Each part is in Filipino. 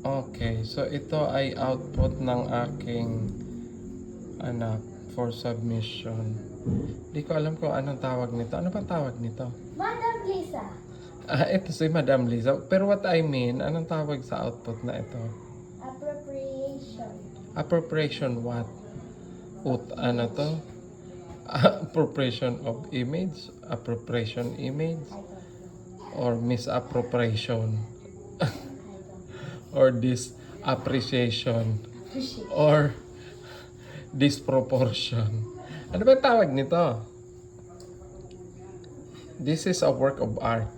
Okay, so ito ay output ng aking anak for submission. Di ko alam kung anong tawag nito. Ano ba tawag nito? Madam Lisa. Ito si Madam Liza. Pero what I mean, anong tawag sa output na ito? Appropriation. Appropriation what? Ano to? Appropriation of image? Appropriation image? I don't know. Or misappropriation? I don't Or disappreciation? appreciate. Or disproportion? Ano ba tawag nito? This is a work of art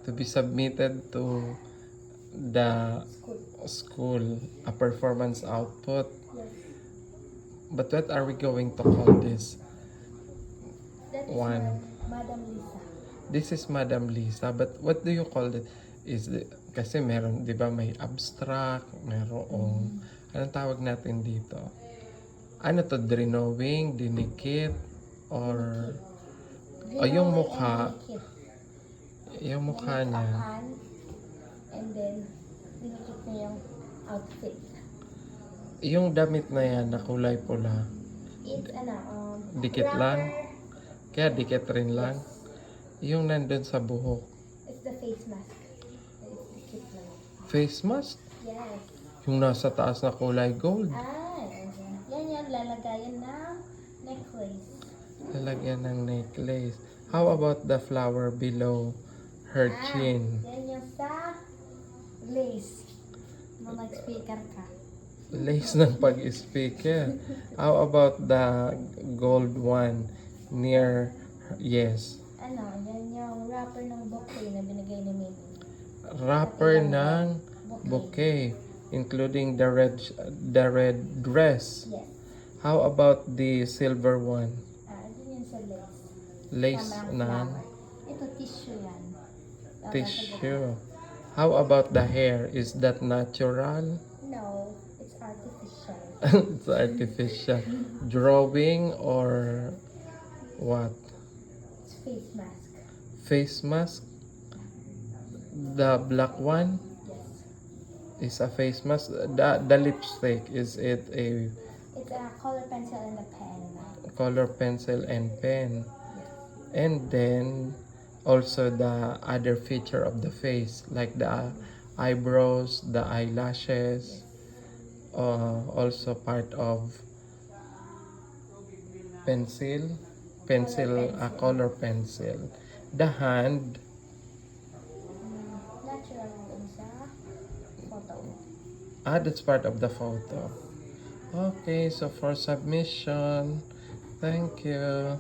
to be submitted to the school, a performance output. Yes. But what are we going to call this? That is One. Madam Lisa. This is Madam Lisa, but what do you call it? Kasi meron, di ba, may abstract, merong, anong tawag natin dito? Ano to, drawing, dinikit, or, yung mukha. Yung mukha niya. And then, dinikit niya yung outfit. Yung damit na yan na kulay pula, It's dikit wrapper. lang? Kaya dikit rin lang? Yung nandun sa buhok. It's the face mask. It's dikit lang. Face mask? Yes. Yung nasa taas na kulay gold. Yan yan, lalagayan ng necklace. Lalagyan ng necklace. How about the flower below her chin? Yan yung sa lace. Mag-speaker ka. Lace ng pag-speaker. How about the gold one near, yes. Yan yung wrapper ng bouquet na binigay ni Mimi. Wrapper ng bouquet, including the red dress. Yes. How about the silver one? Yun yung sa lace. Lace Tama, na flower. Ito, tissue yan. tissue. How about the hair? Is that natural? No, it's artificial. It's artificial. Drawing or what? It's face mask. Face mask? The black one Yes. is a face mask. The lipstick, is it a It's a color pencil and a pen. color pencil and pen? And then also the other feature of the face, like the eyebrows, the eyelashes, also part of color pencil. The hand, Natural dun sa photo. that's part of the photo. Okay, so for submission, thank you.